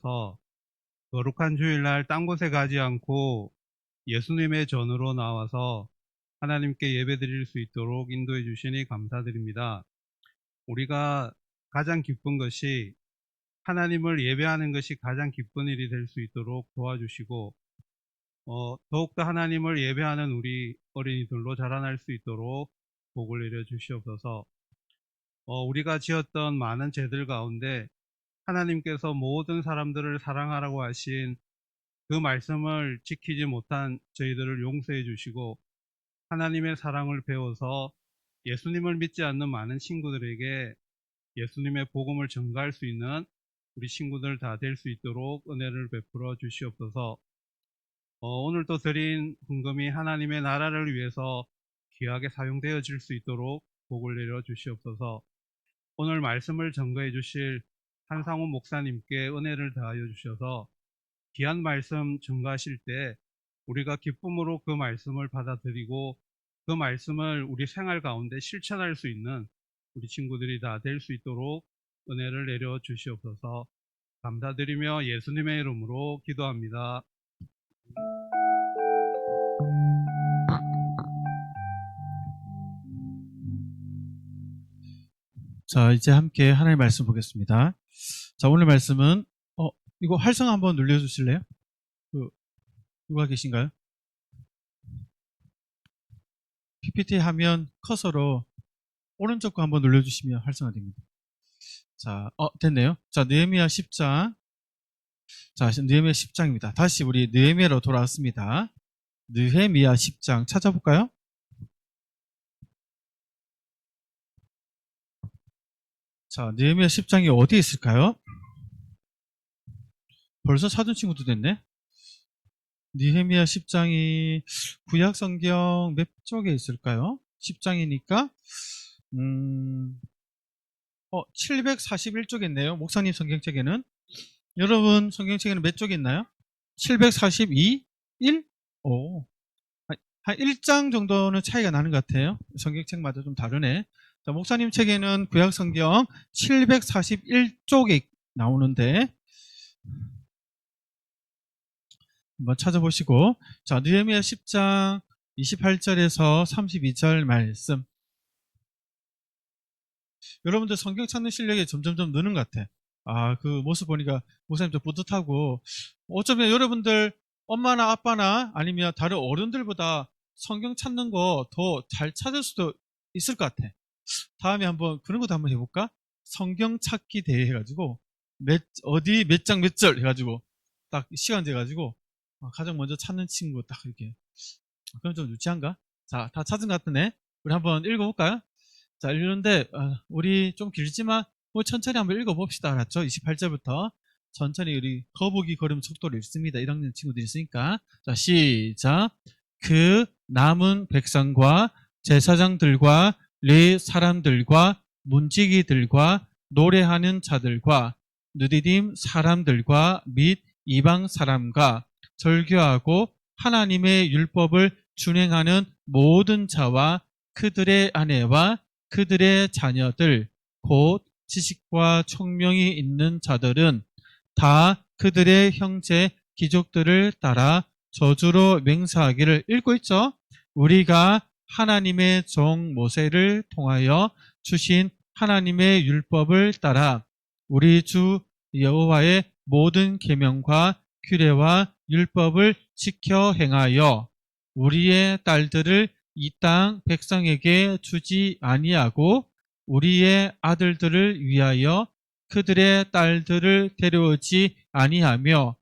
거룩한 주일날 딴 곳에 가지 않고 예수님의 전으로 나와서 하나님께 예배드릴 수 있도록 인도해 주시니 감사드립니다. 우리가 가장 기쁜 것이 하나님을 예배하는 것이 가장 기쁜 일이 될 수 있도록 도와주시고 더욱더 하나님을 예배하는 우리 어린이들로 자라날 수 있도록 복을 내려 주시옵소서. 우리가 지었던 많은 죄들 가운데 하나님께서 모든 사람들을 사랑하라고 하신 그 말씀을 지키지 못한 저희들을 용서해 주시고 하나님의 사랑을 배워서 예수님을 믿지 않는 많은 친구들에게 예수님의 복음을 전가할 수 있는 우리 친구들 다 될 수 있도록 은혜를 베풀어 주시옵소서. 오늘도 드린 헌금이 하나님의 나라를 위해서 귀하게 사용되어질 수 있도록 복을 내려 주시옵소서. 오늘 말씀을 전가해 주실 한상훈 목사님께 은혜를 다하여 주셔서 귀한 말씀 전가하실 때 우리가 기쁨으로 그 말씀을 받아들이고 그 말씀을 우리 생활 가운데 실천할 수 있는 우리 친구들이 다 될 수 있도록 은혜를 내려 주시옵소서. 감사드리며 예수님의 이름으로 기도합니다. 자, 이제 함께 하나님의 말씀 보겠습니다. 자, 오늘 말씀은 이거 활성 한번 눌러주실래요? 누가 계신가요? PPT 화면 커서로 오른쪽 거 한번 눌러주시면 활성화됩니다. 자, 됐네요. 자, 느헤미야 10장. 자, 느헤미야 10장입니다. 다시 우리 느헤미야로 돌아왔습니다. 느헤미야 10장 찾아볼까요? 자, 느헤미야 10장이 어디에 있을까요? 벌써 찾은 친구도 됐네. 느헤미야 10장이 구약 성경 몇 쪽에 있을까요? 10장이니까 741쪽에 있네요. 목사님 성경책에는. 여러분 성경책에는 몇 쪽에 있나요? 742? 1? 한 1장 정도는 차이가 나는 것 같아요. 성경책마다 좀 다르네. 자, 목사님 책에는 구약 성경 741쪽에 나오는데 한번 찾아보시고, 자, 느헤미야 10장 28절에서 32절 말씀. 여러분들 성경 찾는 실력이 점점점 느는 것 같아. 그 모습 보니까 목사님 좀 뿌듯하고, 어쩌면 여러분들 엄마나 아빠나 아니면 다른 어른들보다 성경 찾는 거 더 잘 찾을 수도 있을 것 같아. 다음에 한번 그런 것도 한번 해볼까? 성경 찾기 대회 해가지고 어디 몇 장 몇 절 해가지고 딱 시간 재가지고 가장 먼저 찾는 친구 딱 이렇게. 그럼 좀 유치한가? 자, 다 찾은 것 같으네. 우리 한번 읽어볼까요? 자, 읽는데 우리 좀 길지만 천천히 한번 읽어봅시다. 알았죠? 28절부터 천천히 우리 거북이 걸음 속도를 읽습니다. 1학년 친구들이 있으니까. 자, 시작. 그 남은 백성과 제사장들과 레위 사람들과 문지기들과 노래하는 자들과 느디딤 사람들과 및 이방 사람과 절교하고 하나님의 율법을 준행하는 모든 자와 그들의 아내와 그들의 자녀들 곧 지식과 총명이 있는 자들은 다 그들의 형제 귀족들을 따라 저주로 맹세하기를. 읽고 있죠? 우리가 하나님의 종 모세를 통하여 주신 하나님의 율법을 따라 우리 주 여호와의 모든 계명과 규례와 율법을 지켜 행하여 우리의 딸들을 이 땅 백성에게 주지 아니하고 우리의 아들들을 위하여 그들의 딸들을 데려오지 아니하며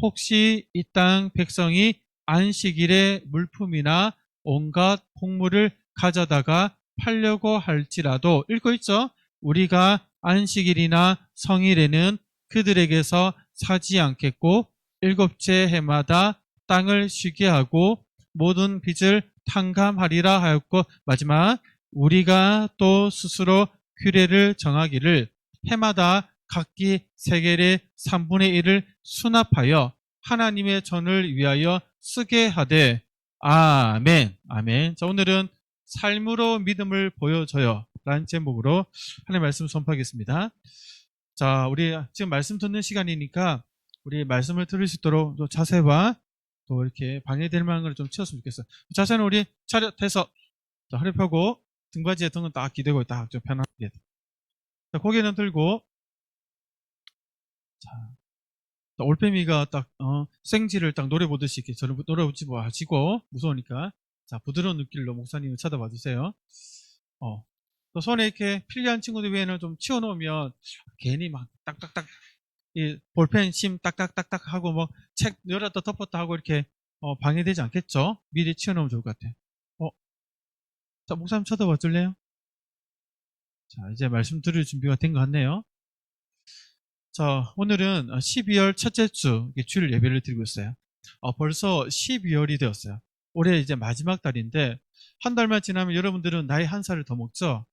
혹시 이 땅 백성이 안식일에 물품이나 온갖 곡물을 가져다가 팔려고 할지라도. 읽고 있죠? 우리가 안식일이나 성일에는 그들에게서 사지 않겠고 일곱째 해마다 땅을 쉬게 하고 모든 빚을 탕감하리라 하였고, 마지막 우리가 또 스스로 규례를 정하기를 해마다 각기 세겔의 3분의 1을 수납하여 하나님의 전을 위하여 쓰게 하되. 아멘. 아멘. 자, 오늘은 삶으로 믿음을 보여줘요 라는 제목으로 하나님의 말씀 선포하겠습니다. 자, 우리 지금 말씀 듣는 시간이니까 우리 말씀을 들을 수 있도록 또 자세와 또 이렇게 방해될 만한 걸 좀 치웠으면 좋겠어요. 자세는 우리 차렷해서 자, 허리 펴고 등받이에 등은 딱 기대고 딱 좀 편하게. 자, 고개는 들고 자, 올빼미가 딱 생쥐를 딱 노려보듯이 이렇게 저를 노려보지 마시고 무서우니까 자 부드러운 눈길로 목사님을 쳐다봐 주세요. 또 손에 이렇게 필요한 친구들 외에는 좀 치워놓으면 괜히 막 딱딱딱 이 볼펜 심 딱딱딱딱 하고 뭐 책 열었다 덮었다 하고 이렇게 방해되지 않겠죠? 미리 치워놓으면 좋을 것 같아요. 자 목사님 쳐다봐 줄래요? 자 이제 말씀 드릴 준비가 된 것 같네요. 자, 오늘은 12월 첫째 주 주일 예배를 드리고 있어요. 벌써 12월이 되었어요. 올해 이제 마지막 달인데 한 달만 지나면 여러분들은 나이 한 살을 더 먹죠?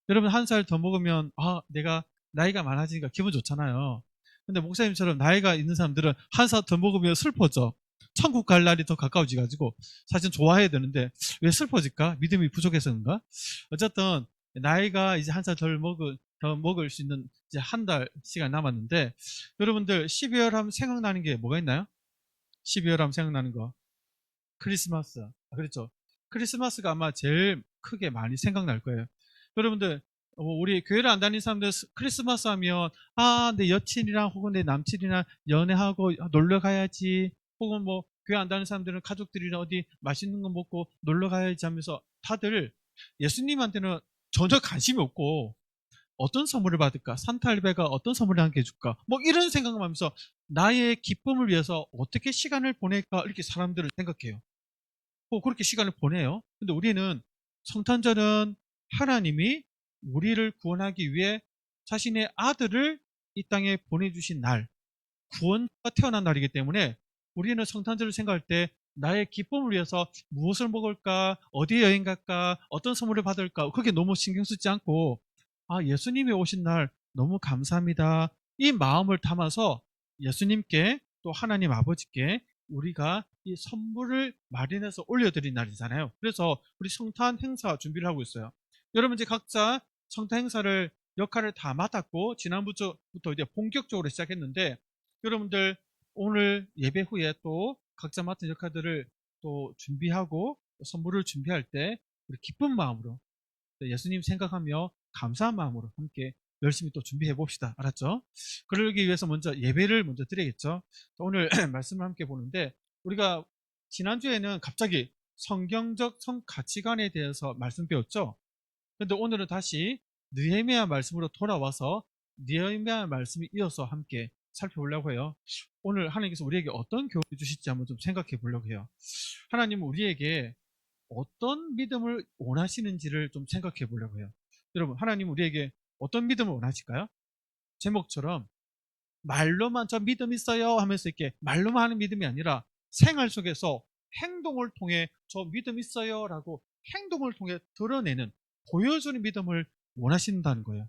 여러분 한 살 더 먹으면 내가 나이가 많아지니까 기분 좋잖아요. 근데 목사님처럼 나이가 있는 사람들은 한 살 더 먹으면 슬퍼져. 천국 갈 날이 더 가까워지가지고 사실 좋아해야 되는데 왜 슬퍼질까? 믿음이 부족해서인가? 어쨌든 나이가 이제 한 살 더 먹을 수 있는 이제 한 달 시간 남았는데 여러분들 12월 하면 생각나는 게 뭐가 있나요? 12월 하면 생각나는 거 크리스마스. 그렇죠. 크리스마스가 아마 제일 크게 많이 생각날 거예요. 여러분들 우리 교회를 안 다니는 사람들 크리스마스 하면 내 여친이랑 혹은 내 남친이랑 연애하고 놀러 가야지 혹은 뭐 교회 안 다니는 사람들은 가족들이랑 어디 맛있는 거 먹고 놀러 가야지 하면서 다들 예수님한테는 전혀 관심이 없고 어떤 선물을 받을까? 산타 할배가 어떤 선물을 함께 해줄까? 뭐 이런 생각을 하면서 나의 기쁨을 위해서 어떻게 시간을 보낼까? 이렇게 사람들을 생각해요. 그렇게 시간을 보내요. 근데 우리는 성탄절은 하나님이 우리를 구원하기 위해 자신의 아들을 이 땅에 보내주신 날, 구원자가 태어난 날이기 때문에 우리는 성탄절을 생각할 때 나의 기쁨을 위해서 무엇을 먹을까, 어디에 여행 갈까, 어떤 선물을 받을까, 그게 너무 신경 쓰지 않고 예수님이 오신 날 너무 감사합니다. 이 마음을 담아서 예수님께 또 하나님 아버지께 우리가 이 선물을 마련해서 올려드린 날이잖아요. 그래서 우리 성탄 행사 준비를 하고 있어요. 여러분 이제 각자 성탄 행사를 역할을 다 맡았고 지난주부터 이제 본격적으로 시작했는데 여러분들 오늘 예배 후에 또 각자 맡은 역할들을 또 준비하고 선물을 준비할 때 우리 기쁜 마음으로 예수님 생각하며 감사한 마음으로 함께 열심히 또 준비해 봅시다. 알았죠? 그러기 위해서 먼저 예배를 먼저 드리겠죠. 오늘 말씀을 함께 보는데 우리가 지난주에는 갑자기 성경적 가치관에 대해서 말씀 배웠죠. 그런데 오늘은 다시 느헤미야 말씀으로 돌아와서 느헤미야 말씀이 이어서 함께 살펴보려고 해요. 오늘 하나님께서 우리에게 어떤 교훈을 주실지 한번 좀 생각해 보려고 해요. 하나님은 우리에게 어떤 믿음을 원하시는지를 좀 생각해 보려고 해요. 여러분, 하나님은 우리에게 어떤 믿음을 원하실까요? 제목처럼 말로만 저 믿음 있어요 하면서 이렇게 말로만 하는 믿음이 아니라 생활 속에서 행동을 통해 저 믿음 있어요 라고 행동을 통해 드러내는 보여주는 믿음을 원하신다는 거예요.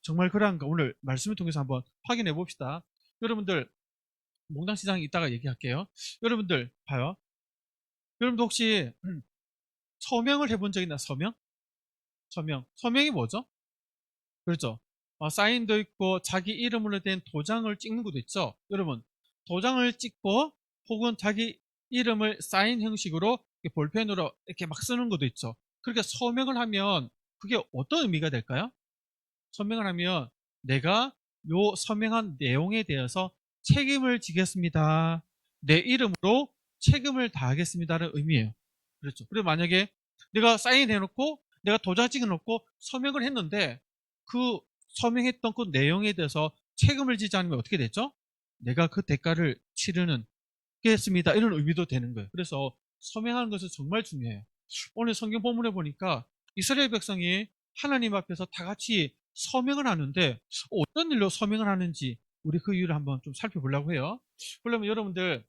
정말 그러한가 오늘 말씀을 통해서 한번 확인해 봅시다. 여러분들 몽당시장 이따가 얘기할게요. 여러분들 봐요. 여러분들 혹시 서명을 해본 적 있나? 서명이 뭐죠? 그렇죠. 사인도 있고 자기 이름으로 된 도장을 찍는 것도 있죠. 여러분 도장을 찍고 혹은 자기 이름을 사인 형식으로 볼펜으로 이렇게 막 쓰는 것도 있죠. 그렇게 서명을 하면 그게 어떤 의미가 될까요? 서명을 하면 내가 요 서명한 내용에 대해서 책임을 지겠습니다. 내 이름으로 책임을 다하겠습니다라는 의미예요. 그렇죠. 그리고 만약에 내가 사인해놓고 내가 도장 찍어놓고 서명을 했는데 그 서명했던 그 내용에 대해서 책임을 지지 않으면 어떻게 되죠? 내가 그 대가를 치르겠습니다. 이런 의미도 되는 거예요. 그래서 서명하는 것은 정말 중요해요. 오늘 성경 본문에 보니까 이스라엘 백성이 하나님 앞에서 다 같이 서명을 하는데 어떤 일로 서명을 하는지 우리 그 이유를 한번 좀 살펴보려고 해요. 그러면 여러분들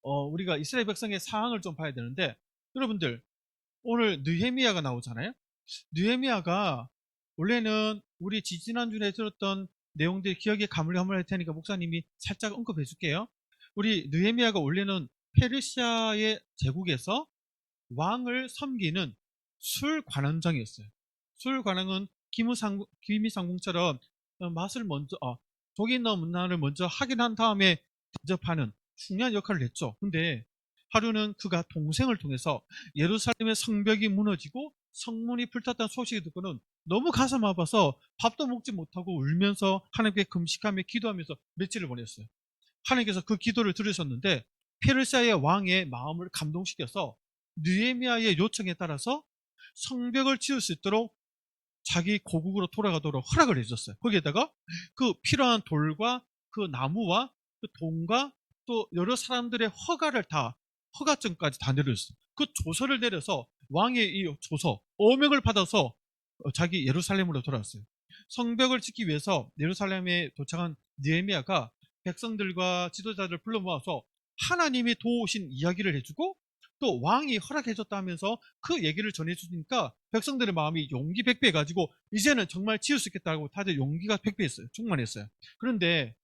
우리가 이스라엘 백성의 상황을 좀 봐야 되는데 여러분들 오늘 느헤미야가 나오잖아요. 느헤미야가 원래는 우리 지지난주에 들었던 내용들 기억에 가물가물할 테니까 목사님이 살짝 언급해 줄게요. 우리 느헤미야가 원래는 페르시아의 제국에서 왕을 섬기는 술관원장이었어요. 술관원은 기미상궁처럼 맛을 먼저 독이 있나 없나를 먼저 확인한 다음에 대접하는 중요한 역할을 했죠. 근데 하루는 그가 동생을 통해서 예루살렘의 성벽이 무너지고 성문이 불탔다는 소식을 듣고는 너무 가슴 아파서 밥도 먹지 못하고 울면서 하나님께 금식하며 기도하면서 며칠을 보냈어요. 하나님께서 그 기도를 들으셨는데 페르시아의 왕의 마음을 감동시켜서 느헤미야의 요청에 따라서 성벽을 지을 수 있도록 자기 고국으로 돌아가도록 허락을 해줬어요. 거기에다가 그 필요한 돌과 그 나무와 그 돈과 또 여러 사람들의 허가증까지 다 내려줬어요. 그 조서를 내려서 왕의 이 조서, 어명을 받아서 자기 예루살렘으로 돌아왔어요. 성벽을 짓기 위해서 예루살렘에 도착한 느헤미야가 백성들과 지도자들을 불러 모아서 하나님이 도우신 이야기를 해주고 또 왕이 허락해줬다 하면서 그 얘기를 전해주니까 백성들의 마음이 용기 백배해가지고 이제는 정말 지을 수 있겠다고 다들 용기가 백배했어요. 충만했어요. 그런데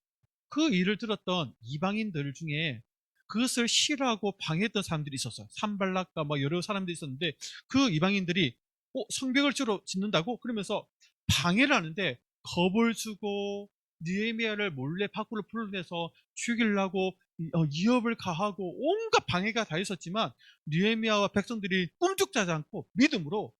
그 일을 들었던 이방인들 중에 그것을 싫어하고 방해했던 사람들이 있었어요. 산발락과 뭐 여러 사람들이 있었는데 그 이방인들이 성벽을 짓는다고 그러면서 방해를 하는데 겁을 주고 느헤미야를 몰래 밖으로 불러내서 죽이려고 위협을 가하고 온갖 방해가 다 있었지만 느헤미야와 백성들이 꿈쩍하지 않고 믿음으로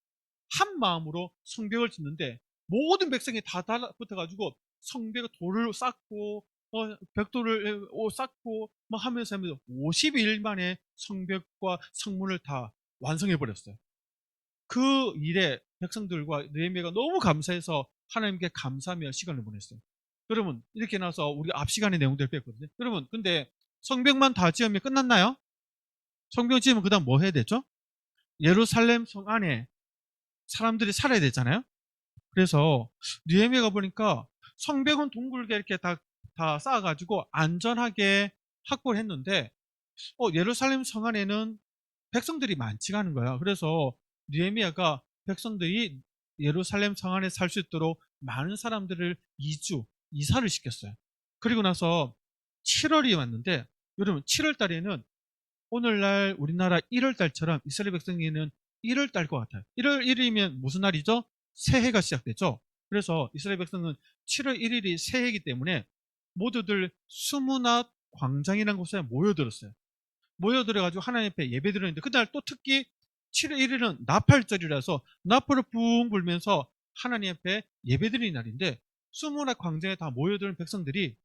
한 마음으로 성벽을 짓는데 모든 백성이 다 달라붙어가지고 성벽에 돌을 쌓고 벽돌을 쌓고 막 하면서 50일 만에 성벽과 성문을 다 완성해 버렸어요. 그 일에 백성들과 느헤미야가 너무 감사해서 하나님께 감사하며 시간을 보냈어요. 여러분 이렇게 나서 우리 앞 시간의 내용들 뺐거든요. 여러분 근데 성벽만 다 지으면 끝났나요? 성벽 지으면 그 다음 뭐 해야 되죠? 예루살렘 성 안에 사람들이 살아야 되잖아요. 그래서 느헤미야가 보니까 성벽은 둥글게 이렇게 다 쌓아가지고 안전하게 확보를 했는데 예루살렘 성 안에는 백성들이 많지가 않은 거야. 그래서 느헤미야가 백성들이 예루살렘 성 안에 살 수 있도록 많은 사람들을 이사를 시켰어요. 그리고 나서 7월이 왔는데 여러분 7월 달에는 오늘날 우리나라 1월 달처럼 이스라엘 백성에는 1월 달것 같아요. 1월 1일이면 무슨 날이죠? 새해가 시작되죠. 그래서 이스라엘 백성은 7월 1일이 새해이기 때문에 모두들 수문앗 광장이라는 곳에 모여들었어요. 모여들어가지고 하나님 앞에 예배드렸는데 그날 또 특히 7월 1일은 나팔절이라서 나팔을 붕 불면서 하나님 앞에 예배드리는 날인데 수문학 광장에 다 모여드는 백성들이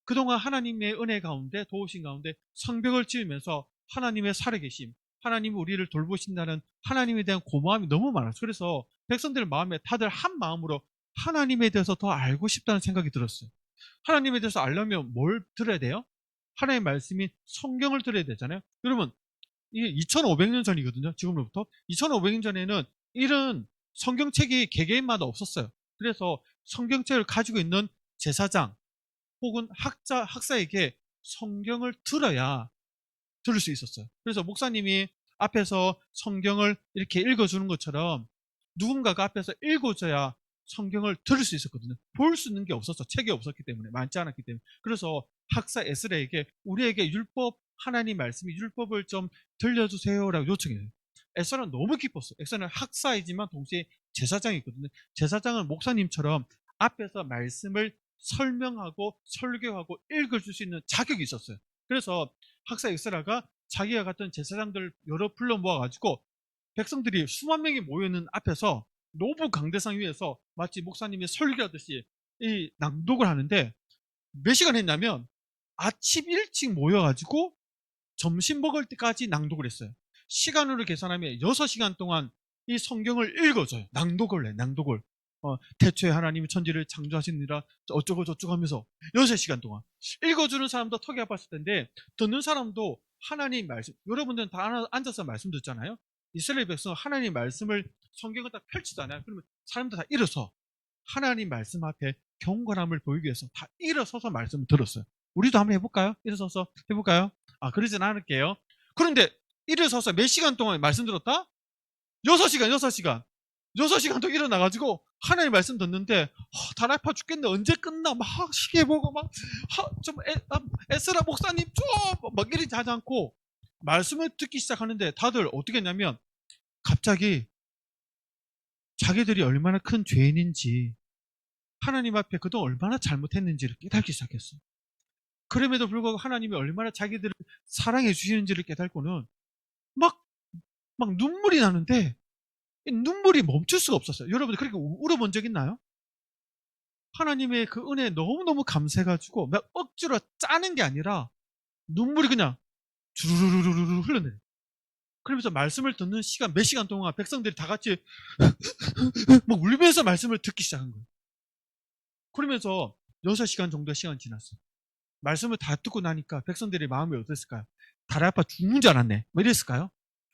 그동안 하나님의 은혜 가운데 도우신 가운데 성벽을 지으면서 하나님의 살아계심, 하나님이 우리를 돌보신다는 하나님에 대한 고마움이 너무 많았어요. 그래서 백성들 마음에 다들 한 마음으로 하나님에 대해서 더 알고 싶다는 생각이 들었어요. 하나님에 대해서 알려면 뭘 들어야 돼요? 하나님의 말씀인 성경을 들어야 되잖아요. 여러분 이게 2500년 전이거든요. 지금으로부터 2500년 전에는 이런 성경책이 개개인마다 없었어요. 그래서 성경책을 가지고 있는 제사장 혹은 학사에게 성경을 들어야 들을 수 있었어요. 그래서 목사님이 앞에서 성경을 이렇게 읽어주는 것처럼 누군가가 앞에서 읽어줘야 성경을 들을 수 있었거든요. 볼 수 있는 게 없었어. 책이 없었기 때문에, 많지 않았기 때문에. 그래서 학사 에스라에게 우리에게 율법, 하나님 말씀이 율법을 좀 들려주세요라고 요청해요. 에스라는 너무 기뻤어요. 에스라는 학사이지만 동시에 제사장이거든요. 제사장은 목사님처럼 앞에서 말씀을 설명하고 설교하고 읽어줄 수 있는 자격이 있었어요. 그래서 학사 에스라가 자기가 같은 제사장들 여러 불러 모아가지고 백성들이 수만 명이 모여있는 앞에서 노부 강대상 위에서 마치 목사님이 설교하듯이 이 낭독을 하는데 몇 시간 했냐면 아침 일찍 모여가지고 점심 먹을 때까지 낭독을 했어요. 시간으로 계산하면 6시간 동안 이 성경을 읽어줘요. 낭독을 해, 낭독을. 태초에 하나님이 천지를 창조하시느라 어쩌고 저쩌고 하면서 6시간 동안 읽어주는 사람도 턱이 아팠을 텐데 듣는 사람도 하나님 말씀, 여러분들은 다 앉아서 말씀 듣잖아요. 이스라엘 백성은 하나님 말씀을 성경을 딱 펼치잖아요. 그러면 사람들 다 일어서 하나님 말씀 앞에 경건함을 보이기 위해서 다 일어서서 말씀을 들었어요. 우리도 한번 해볼까요? 일어서서 해볼까요? 그러진 않을게요. 그런데 일어서서 몇 시간 동안 말씀 들었다? 6시간, 6시간. 6시간 또 일어나가지고 하나님 말씀 듣는데 다 아파 죽겠네. 언제 끝나? 막 시계 보고 좀 애쓰라 목사님 좀막 이러지 하지 않고 말씀을 듣기 시작하는데 다들 어떻게 했냐면 갑자기 자기들이 얼마나 큰 죄인인지 하나님 앞에 그동안 얼마나 잘못했는지를 깨닫기 시작했어요. 그럼에도 불구하고 하나님이 얼마나 자기들을 사랑해 주시는지를 깨닫고는 막, 막 눈물이 나는데 이 눈물이 멈출 수가 없었어요. 여러분 그렇게 울어본 적 있나요? 하나님의 그 은혜에 너무너무 감사해가지고 막 억지로 짜는 게 아니라 눈물이 그냥 주르르르르 흘러내려요. 그러면서 말씀을 듣는 시간, 몇 시간 동안 백성들이 다 같이 막 울면서 말씀을 듣기 시작한 거예요. 그러면서 6시간 정도 시간 지났어요. 말씀을 다 듣고 나니까 백성들의 마음이 어땠을까요? 다리 아파 죽는 줄 알았네. 뭐 이랬을까요?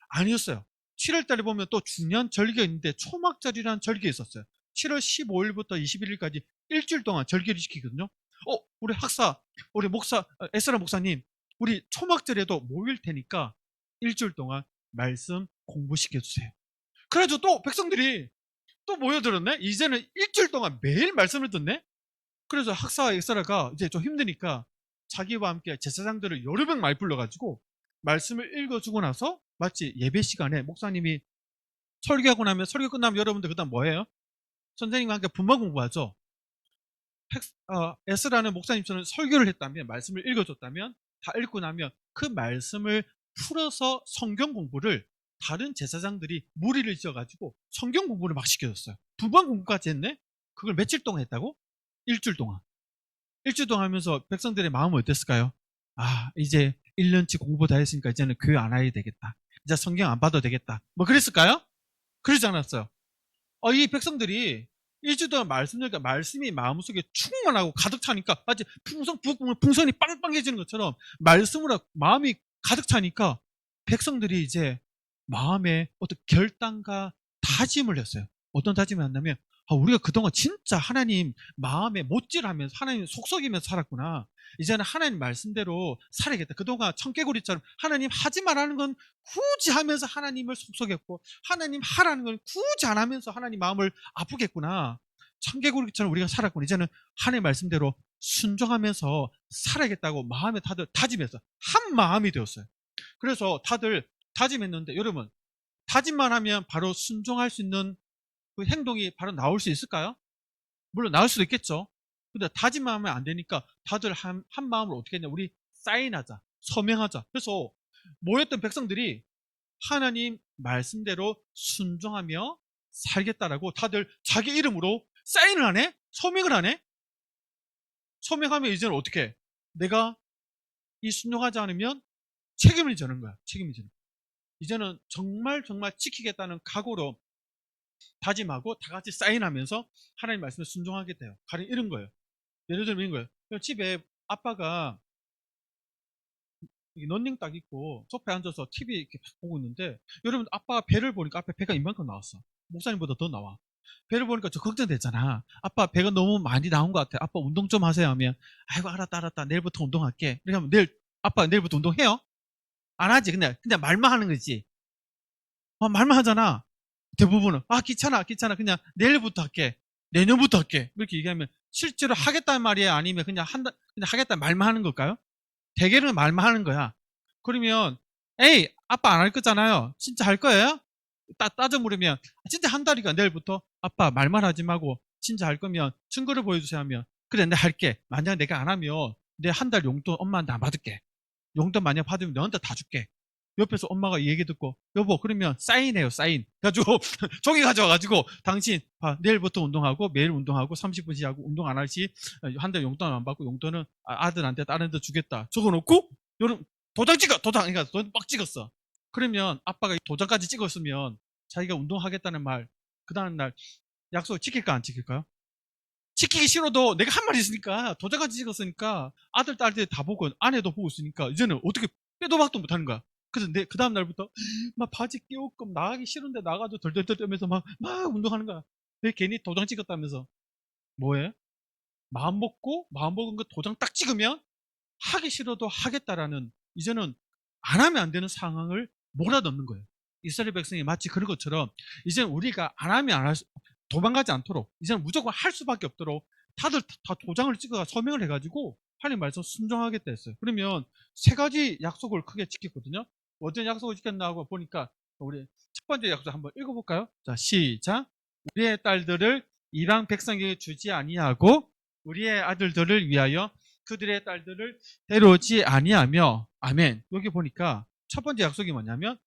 아니었어요. 7월 달에 보면 또 중요한 절기가 있는데 초막절이라는 절기가 있었어요. 7월 15일부터 21일까지 일주일 동안 절기를 지키거든요. 우리 학사, 우리 목사, 에스라 목사님, 우리 초막절에도 모일 테니까 일주일 동안 말씀 공부시켜주세요. 그래가지고 또 백성들이 또 모여들었네? 이제는 일주일 동안 매일 말씀을 듣네? 그래서 학사와 에스라가 이제 좀 힘드니까 자기와 함께 제사장들을 여러 명 많이 불러가지고 말씀을 읽어주고 나서 마치 예배 시간에 목사님이 설교하고 나면 설교 끝나면 여러분들 그 다음 뭐예요? 선생님과 함께 분만 공부하죠. 에스라는 목사님처럼 설교를 했다면 말씀을 읽어줬다면 다 읽고 나면 그 말씀을 풀어서 성경 공부를 다른 제사장들이 무리를 지어가지고 성경 공부를 막 시켜줬어요. 분만 공부까지 했네? 그걸 며칠 동안 했다고? 일주일 동안. 일주일 동안 하면서 백성들의 마음은 어땠을까요? 이제 1년치 공부 다 했으니까 이제는 교회 안 와야 되겠다. 이제 성경 안 봐도 되겠다. 뭐 그랬을까요? 그러지 않았어요. 이 백성들이 일주일 동안 말씀 들으니까 말씀이 마음속에 충만하고 가득 차니까 마치 풍선이 빵빵해지는 것처럼 말씀으로 마음이 가득 차니까 백성들이 이제 마음에 어떤 결단과 다짐을 했어요. 어떤 다짐을 했냐면 우리가 그동안 진짜 하나님 마음에 못질하면서 하나님 속썩이면서 살았구나. 이제는 하나님 말씀대로 살아야겠다. 그동안 청개구리처럼 하나님 하지 말라는 건 굳이 하면서 하나님을 속썩였고 하나님 하라는 건 굳이 안 하면서 하나님 마음을 아프겠구나. 청개구리처럼 우리가 살았구나. 이제는 하나님 말씀대로 순종하면서 살아야겠다고 마음에 다들 다짐해서 한 마음이 되었어요. 그래서 다들 다짐했는데 여러분 다짐만 하면 바로 순종할 수 있는 그 행동이 바로 나올 수 있을까요? 물론 나올 수도 있겠죠. 근데 다짐만 하면 안 되니까 다들 한 마음으로 어떻게 했냐. 우리 사인하자. 서명하자. 그래서 모였던 백성들이 하나님 말씀대로 순종하며 살겠다라고 다들 자기 이름으로 사인을 하네? 서명을 하네? 서명하면 이제는 어떻게 해? 내가 이 순종하지 않으면 책임을 지는 거야. 책임을 지는 거야. 이제는 정말 지키겠다는 각오로 다짐하고 다 같이 사인하면서 하나님 말씀에 순종하겠대요. 가령 이런 거예요. 예를 들면 이런 거예요. 집에 아빠가 런닝 딱 입고 소파에 앉아서 TV 이렇게 보고 있는데 여러분 아빠가 배를 보니까 앞에 배가 이만큼 나왔어. 목사님보다 더 나와. 배를 보니까 저 걱정됐잖아. 아빠 배가 너무 많이 나온 것 같아. 아빠 운동 좀 하세요 하면 아이고 알았다 내일부터 운동할게. 이렇게 하면 아빠 내일부터 운동해요? 안 하지. 그냥 말만 하는 거지. 말만 하잖아. 대부분은 귀찮아 그냥 내일부터 할게. 내년부터 할게. 이렇게 얘기하면 실제로 하겠다는 말이에요? 아니면 그냥 하겠다는 말만 하는 걸까요? 대개는 말만 하는 거야. 그러면 에이 아빠 안 할 거잖아요. 진짜 할 거예요? 따져 물으면 진짜 한다니까. 내일부터 아빠 말만 하지 말고 진짜 할 거면 증거를 보여주세요 하면 그래 내가 할게. 만약 내가 안 하면 내 한 달 용돈 엄마한테 안 받을게. 용돈 만약 받으면 너한테 다 줄게. 옆에서 엄마가 이 얘기 듣고 여보 그러면 사인해요. 사인 가지고 종이 가져와가지고 당신 내일부터 운동하고 매일 운동하고 30분씩 하고 운동 안 할 시 한 달 용돈 안 받고 용돈은 아들한테 다른 데 주겠다 적어놓고 여러분 도장 그러니까 돈 빡 찍었어. 그러면 아빠가 도장까지 찍었으면 자기가 운동하겠다는 말 그 다음 날 약속 지킬까 안 지킬까요? 지키기 싫어도 내가 한 말이 있으니까 도장까지 찍었으니까 아들 딸들 다 보고 아내도 보고 있으니까 이제는 어떻게 빼도 박도 못하는 거야. 그래서 그 다음 날부터 막 바지 끼우고 나가기 싫은데 나가도 덜덜덜 떨면서 막 운동하는 거야. 왜 괜히 도장 찍었다면서. 뭐해? 마음 먹은 거 도장 딱 찍으면 하기 싫어도 하겠다라는 이제는 안 하면 안 되는 상황을 몰아넣는 거예요. 이스라엘 백성이 마치 그런 것처럼 이제는 우리가 안 하면 안 할 수, 도망가지 않도록 이제는 무조건 할 수밖에 없도록 다들 다 도장을 찍어 서명을 해가지고 하나님 말씀 순종하겠다 했어요. 그러면 세 가지 약속을 크게 지켰거든요. 어떤 약속을 지켰나고 보니까 우리 첫 번째 약속 한번 읽어볼까요? 자, 시작. 우리의 딸들을 이방 백성에게 주지 아니하고 우리의 아들들을 위하여 그들의 딸들을 데려오지 아니하며. 아멘. 여기 보니까 첫 번째 약속이 뭐냐면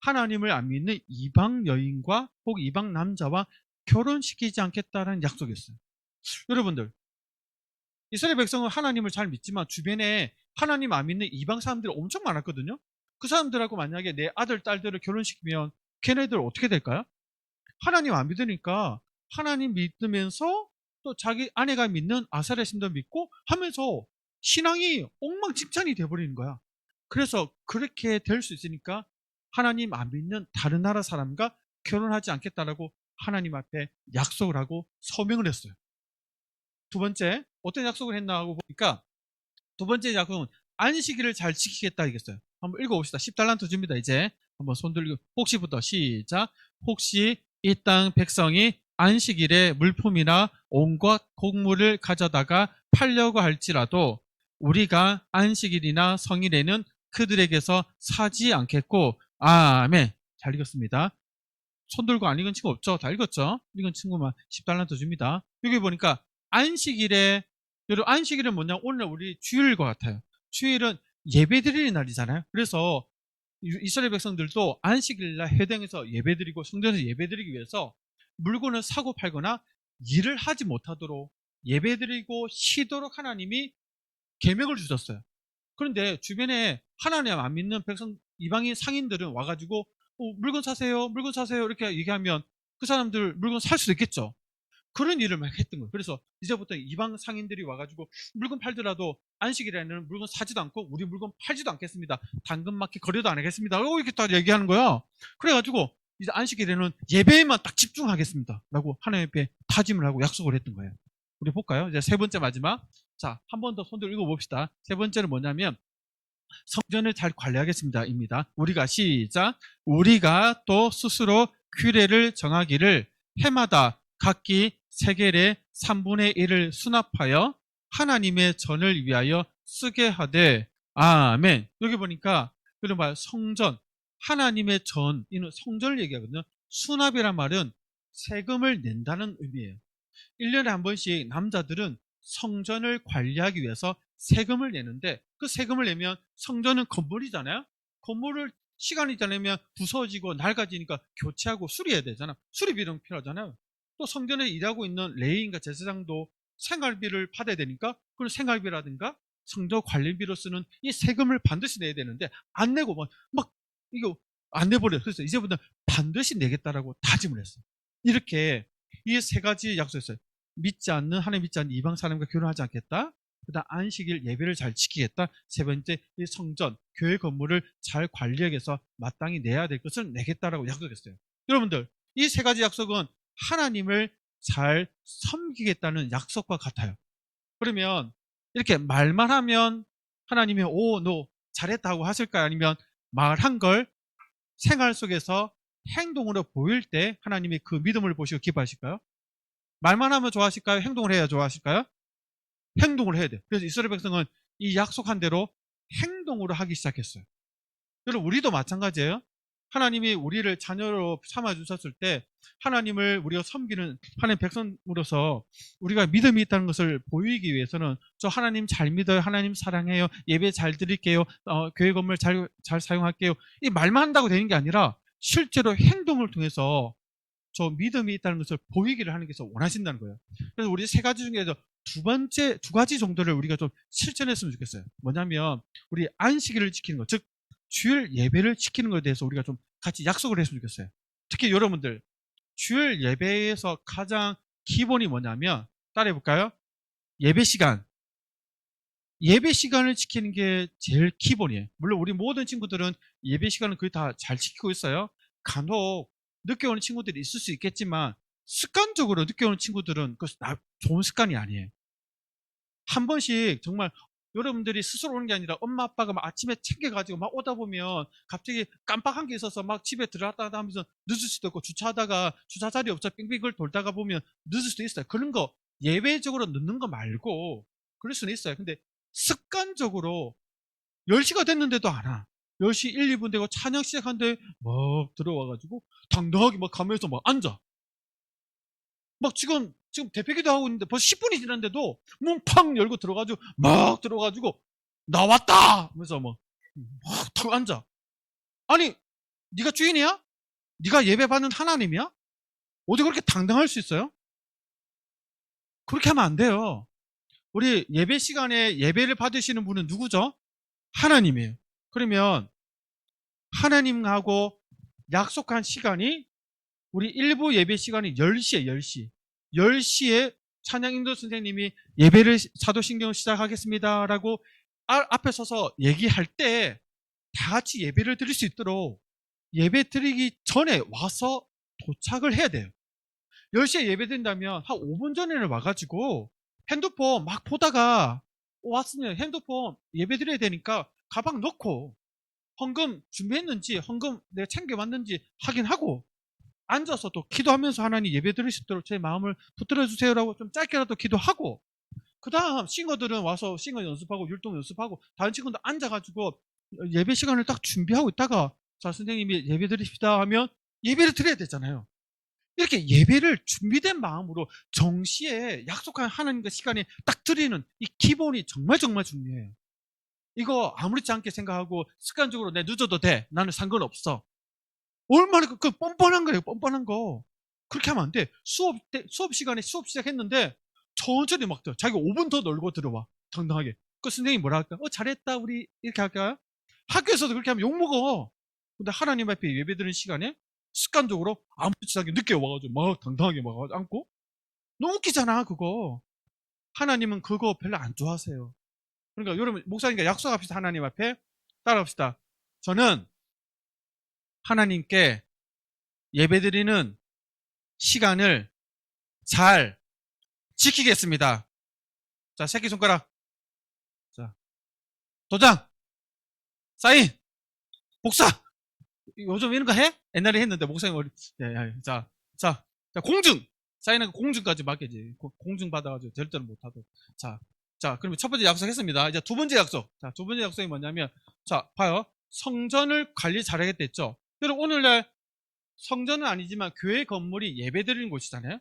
하나님을 안 믿는 이방 여인과 혹 이방 남자와 결혼시키지 않겠다는 약속이었어요. 여러분들, 이스라엘 백성은 하나님을 잘 믿지만 주변에 하나님 안 믿는 이방 사람들이 엄청 많았거든요. 그 사람들하고 만약에 내 아들, 딸들을 결혼시키면 걔네들 어떻게 될까요? 하나님 안 믿으니까 하나님 믿으면서 또 자기 아내가 믿는 아사랴 신도 믿고 하면서 신앙이 엉망진창이 돼버리는 거야. 그래서 그렇게 될 수 있으니까 하나님 안 믿는 다른 나라 사람과 결혼하지 않겠다라고 하나님 앞에 약속을 하고 서명을 했어요. 두 번째, 어떤 약속을 했나 하고 보니까 두 번째 약속은 안식일을 잘 지키겠다 이겠어요. 한번 읽어봅시다. 10달란트 줍니다. 이제 한번 손 들고 혹시부터 시작. 혹시 이 땅 백성이 안식일에 물품이나 온갖 곡물을 가져다가 팔려고 할지라도 우리가 안식일이나 성일에는 그들에게서 사지 않겠고. 아멘. 잘 읽었습니다. 손 들고 안 읽은 친구 없죠? 다 읽었죠? 읽은 친구만 10달란트 줍니다. 여기 보니까 안식일에, 여러분 안식일은 뭐냐? 오늘 우리 주일과 같아요. 주일은 예배드리는 날이잖아요. 그래서 이스라엘 백성들도 안식일날 회당에서 예배드리고 성전에서 예배드리기 위해서 물건을 사고 팔거나 일을 하지 못하도록 예배드리고 쉬도록 하나님이 계명을 주셨어요. 그런데 주변에 하나님 안 믿는 백성 이방인 상인들은 와가지고 물건 사세요, 물건 사세요 이렇게 얘기하면 그 사람들 물건 살 수도 있겠죠. 그런 일을 막 했던 거예요. 그래서 이제부터 이방 상인들이 와가지고 물건 팔더라도 안식일에는 물건 사지도 않고 우리 물건 팔지도 않겠습니다. 당근마켓 거래도 안 하겠습니다. 이렇게 다 얘기하는 거야. 그래가지고 이제 안식일에는 예배에만 딱 집중하겠습니다. 라고 하나님 앞에 다짐을 하고 약속을 했던 거예요. 우리 볼까요? 이제 세 번째 마지막. 자, 한 번 더 손들 읽어봅시다. 세 번째는 뭐냐면 성전을 잘 관리하겠습니다. 입니다. 우리가 시작. 우리가 또 스스로 규례를 정하기를 해마다 각기 세겔의 3분의 1을 수납하여 하나님의 전을 위하여 쓰게 하되. 아멘. 여기 보니까 여러분 봐요. 성전, 하나님의 전, 이는 성전을 얘기하거든요. 수납이란 말은 세금을 낸다는 의미예요. 1년에 한 번씩 남자들은 성전을 관리하기 위해서 세금을 내는데, 그 세금을 내면 성전은 건물이잖아요. 건물을 시간이 지나면 부서지고 낡아지니까 교체하고 수리해야 되잖아. 수리비는 필요하잖아요. 또 성전에 일하고 있는 레위인과 제사장도 생활비를 받아야 되니까 그런 생활비라든가 성전 관리비로 쓰는 이 세금을 반드시 내야 되는데 안 내고 막 이거 안 내버려요. 그래서 이제부터 반드시 내겠다라고 다짐을 했어요. 이렇게 이 세 가지 약속했어요. 믿지 않는, 하나님 믿지 않는 이방 사람과 결혼하지 않겠다. 그다음 안식일 예배를 잘 지키겠다. 세 번째, 이 성전, 교회 건물을 잘 관리하기 위해서 마땅히 내야 될 것을 내겠다라고 약속했어요. 여러분들, 이 세 가지 약속은 하나님을 잘 섬기겠다는 약속과 같아요. 그러면 이렇게 말만 하면 하나님이 너 잘했다고 하실까요? 아니면 말한 걸 생활 속에서 행동으로 보일 때 하나님이 그 믿음을 보시고 기뻐하실까요? 말만 하면 좋아하실까요? 행동을 해야 좋아하실까요? 행동을 해야 돼요. 그래서 이스라엘 백성은 이 약속한 대로 행동으로 하기 시작했어요. 여러분, 우리도 마찬가지예요. 하나님이 우리를 자녀로 삼아주셨을 때 하나님을 우리가 섬기는 하나님 백성으로서 우리가 믿음이 있다는 것을 보이기 위해서는 저 하나님 잘 믿어요, 하나님 사랑해요, 예배 잘 드릴게요, 교회 건물 잘 사용할게요, 이 말만 한다고 되는 게 아니라 실제로 행동을 통해서 저 믿음이 있다는 것을 보이기를 하는 것을 원하신다는 거예요. 그래서 우리 세 가지 중에서 두 가지 정도를 우리가 좀 실천했으면 좋겠어요. 뭐냐면 우리 안식일을 지키는 것, 즉 주일 예배를 지키는 것에 대해서 우리가 좀 같이 약속을 했으면 좋겠어요. 특히 여러분들, 주일 예배에서 가장 기본이 뭐냐면 따라해 볼까요? 예배 시간. 예배 시간을 지키는 게 제일 기본이에요. 물론 우리 모든 친구들은 예배 시간을 거의 다 잘 지키고 있어요. 간혹 늦게 오는 친구들이 있을 수 있겠지만 습관적으로 늦게 오는 친구들은 그것이 좋은 습관이 아니에요. 한 번씩 정말 여러분들이 스스로 오는 게 아니라 엄마 아빠가 막 아침에 챙겨가지고 막 오다 보면 갑자기 깜빡한 게 있어서 막 집에 들어갔다 하면서 늦을 수도 있고, 주차하다가 주차 자리 없어 빙빙을 돌다가 보면 늦을 수도 있어요. 그런 거 예외적으로 늦는 거 말고 그럴 수는 있어요. 근데 습관적으로 10시가 됐는데도 안 와. 10시 1, 2분 되고 찬양 시작하는데 막 들어와가지고 당당하게 막 가면서 막 앉아. 막 지금 대표기도 하고 있는데 벌써 10분이 지났는데도 문 팡 열고 들어가지고 막 들어가지고 나왔다 하면서 막탁 앉아. 아니 네가 주인이야? 네가 예배받는 하나님이야? 어디 그렇게 당당할 수 있어요? 그렇게 하면 안 돼요. 우리 예배 시간에 예배를 받으시는 분은 누구죠? 하나님이에요. 그러면 하나님하고 약속한 시간이 우리 일부 예배 시간이 10시에 10시. 10시에 찬양 인도 선생님이 예배를 사도신경 시작하겠습니다 라고 앞에 서서 얘기할 때 다 같이 예배를 드릴 수 있도록 예배 드리기 전에 와서 도착을 해야 돼요. 10시에 예배 드린다면 한 5분 전에는 와가지고 핸드폰 막 보다가 왔으면 핸드폰 예배 드려야 되니까 가방 넣고 헌금 준비했는지 헌금 내가 챙겨왔는지 확인하고 앉아서 또 기도하면서 하나님 예배 드릴 수 있도록 제 마음을 붙들어 주세요라고 좀 짧게라도 기도하고 그 다음 싱어들은 와서 싱어 연습하고 율동 연습하고 다른 친구들 앉아가지고 예배 시간을 딱 준비하고 있다가 자 선생님이 예배 드립시다 하면 예배를 드려야 되잖아요. 이렇게 예배를 준비된 마음으로 정시에 약속한 하나님과 시간에 딱 드리는 이 기본이 정말 정말 중요해요. 이거 아무렇지 않게 생각하고 습관적으로 내 늦어도 돼 나는 상관없어 얼마나 그 뻔뻔한 거예요. 뻔뻔한 거 그렇게 하면 안 돼. 수업 시간에 수업 시작했는데 천천히 막 자기가 5분 더 놀고 들어와 당당하게. 그 선생님이 뭐라 할까? 잘했다 우리 이렇게 할까요? 학교에서도 그렇게 하면 욕먹어. 근데 하나님 앞에 예배드리는 시간에 습관적으로 아무렇지 않게 늦게 와가지고 막 당당하게 막 앉고 너무 웃기잖아 그거. 하나님은 그거 별로 안 좋아하세요. 그러니까 여러분 목사님과 약속합시다. 하나님 앞에 따라합시다. 저는 하나님께 예배드리는 시간을 잘 지키겠습니다. 자, 새끼손가락. 자, 도장. 사인. 복사. 요즘 이런 거 해? 옛날에 했는데 목사님 자, 공증. 사인하고 공증까지 맡겨지. 공증 받아가지고 절대로 못하도록. 자, 그러면 첫 번째 약속했습니다. 이제 두 번째 약속. 자, 두 번째 약속이 뭐냐면, 자, 봐요. 성전을 관리 잘하겠다 했죠. 여러분, 오늘날 성전은 아니지만 교회 건물이 예배 드리는 곳이잖아요.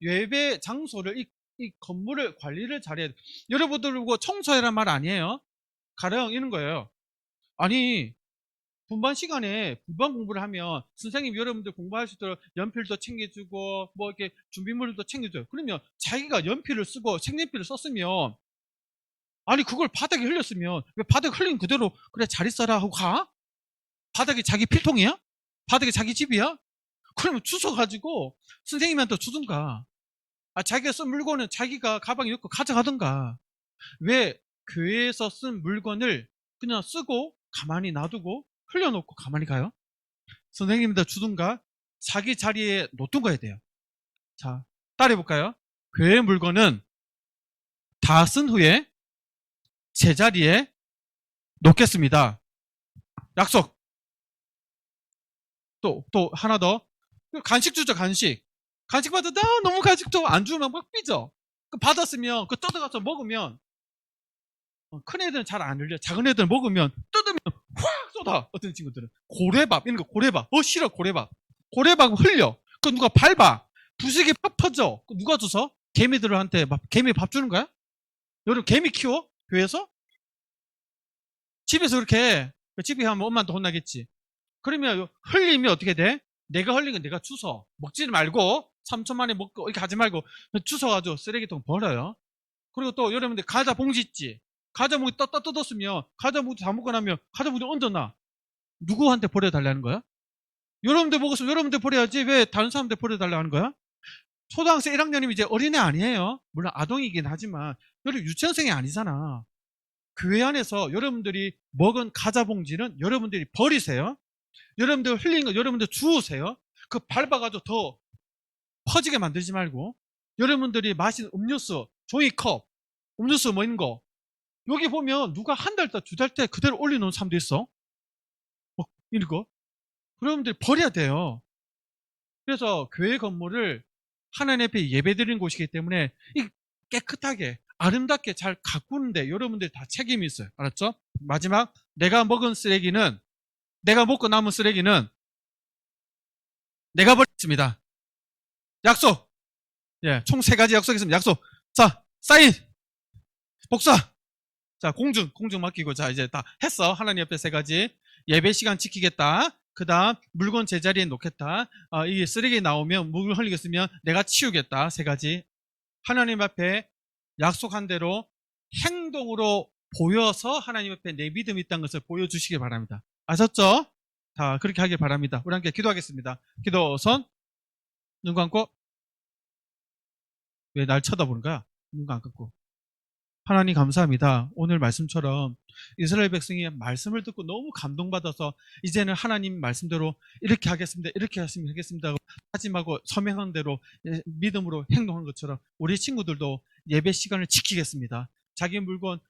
예배 장소를, 이 건물을 관리를 잘해야 돼. 여러분들 보고 청소해란 말 아니에요. 가령 이런 거예요. 아니, 분반 시간에 분반 공부를 하면 선생님 여러분들 공부할 수 있도록 연필도 챙겨주고 뭐 이렇게 준비물도 챙겨줘요. 그러면 자기가 연필을 쓰고 색연필을 썼으면 아니 그걸 바닥에 흘렸으면 왜 바닥에 흘린 그대로 그래 잘 있어라 하고 가? 바닥이 자기 필통이야? 바닥이 자기 집이야? 그러면 주워가지고 선생님한테 주든가 자기가 쓴 물건은 자기가 가방에 넣고 가져가든가 왜 교회에서 쓴 물건을 그냥 쓰고 가만히 놔두고 흘려놓고 가만히 가요? 선생님한테 주든가 자기 자리에 놓든가 해야 돼요. 자, 따라해볼까요? 교회 물건은 다 쓴 후에 제자리에 놓겠습니다. 약속. 또 하나 더. 간식 주죠, 간식. 간식 받았다, 너무 간식 줘. 안 주면 막 삐져. 받았으면, 뜯어가서 먹으면, 큰 애들은 잘 안 흘려. 작은 애들은 먹으면, 뜯으면 확 쏟아. 어떤 친구들은. 고래밥, 이런 거 고래밥. 싫어, 고래밥. 고래밥 흘려. 누가 밟아. 부식이 팍 퍼져. 누가 줘서? 개미들한테 개미 밥 주는 거야? 여러분, 개미 키워? 교회에서? 집에서 그렇게, 집에 가면 엄마한테 혼나겠지. 그러면 흘리면 어떻게 돼? 내가 흘린 건 내가 주워. 먹지 말고, 3천 만에 먹고, 이렇게 하지 말고, 주워가지고 쓰레기통 버려요. 그리고 또 여러분들 과자 봉지 있지? 과자 봉지 뜯었으면, 과자 봉지 다 먹고 나면, 과자 봉지 얹어놔. 누구한테 버려달라는 거야? 여러분들 먹었으면 여러분들 버려야지. 왜 다른 사람한테 버려달라고 하는 거야? 초등학생 1학년이면 이제 어린애 아니에요. 물론 아동이긴 하지만, 여러분 유치원생이 아니잖아. 교회 안에서 여러분들이 먹은 과자 봉지는 여러분들이 버리세요. 여러분들 흘린 거 여러분들 주우세요. 그 밟아가지고 더 퍼지게 만들지 말고 여러분들이 마신 음료수, 종이컵, 음료수 뭐 있는 거 여기 보면 누가 한 달, 두 달 때 그대로 올려놓은 사람도 있어. 이런 거 여러분들이 버려야 돼요. 그래서 교회 건물을 하나님 앞에 예배드리는 곳이기 때문에 깨끗하게 아름답게 잘 가꾸는데 여러분들이 다 책임이 있어요. 알았죠? 마지막 내가 먹은 쓰레기는 내가 먹고 남은 쓰레기는 내가 버렸습니다. 약속! 예, 총 3가지 약속했습니다. 약속. 자, 사인, 복사. 자, 공중 맡기고, 자, 이제 다 했어. 하나님 앞에 3가지. 예배 시간 지키겠다. 그 다음, 물건 제자리에 놓겠다. 이게 쓰레기 나오면, 물 흘리겠으면 내가 치우겠다. 3가지. 하나님 앞에 약속한 대로 행동으로 보여서 하나님 앞에 내 믿음이 있다는 것을 보여주시기 바랍니다. 아셨죠? 자, 그렇게 하길 바랍니다. 우리 함께 기도하겠습니다. 기도 손, 눈 감고. 왜 날 쳐다보는 거야? 눈 감고. 하나님 감사합니다. 오늘 말씀처럼 이스라엘 백성이 말씀을 듣고 너무 감동받아서 이제는 하나님 말씀대로 이렇게 하겠습니다. 이렇게 하겠습니다. 하고 다짐하고 서명한 대로 믿음으로 행동한 것처럼 우리 친구들도 예배 시간을 지키겠습니다. 자기 물건,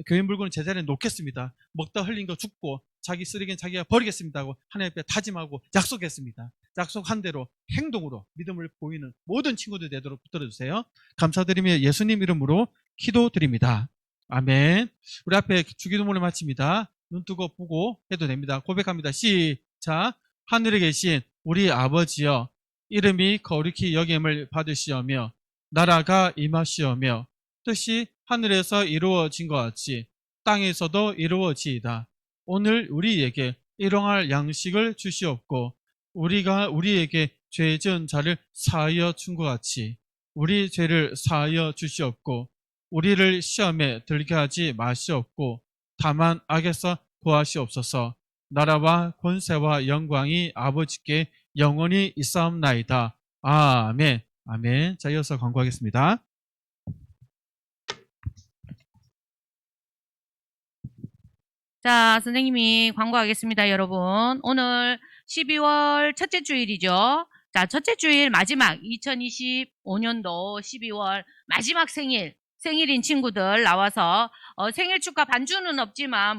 교회 물건을 제자리에 놓겠습니다. 먹다 흘린 거 줍고 자기 쓰레기는 자기가 버리겠습니다 하고 하나님 앞에 다짐하고 약속했습니다. 약속한 대로 행동으로 믿음을 보이는 모든 친구들 되도록 붙들어주세요. 감사드리며 예수님 이름으로 기도드립니다. 아멘. 우리 앞에 주기도문을 마칩니다. 눈 뜨고 보고 해도 됩니다. 고백합니다. 시작. 하늘에 계신 우리 아버지여, 이름이 거룩히 여김을 받으시오며 나라가 임하시오며 뜻이 하늘에서 이루어진 것 같이 땅에서도 이루어지이다. 오늘 우리에게 일용할 양식을 주시옵고 우리가 우리에게 죄 지은 자를 사하여 준 것 같이 우리 죄를 사하여 주시옵고 우리를 시험에 들게 하지 마시옵고 다만 악에서 구하시옵소서. 나라와 권세와 영광이 아버지께 영원히 있사옵나이다. 아멘. 아멘. 자, 이어서 광고하겠습니다. 자, 선생님이 광고하겠습니다, 여러분. 오늘 12월 첫째 주일이죠. 자, 첫째 주일 마지막 2025년도 12월 마지막 생일인 친구들 나와서 생일 축하 반주는 없지만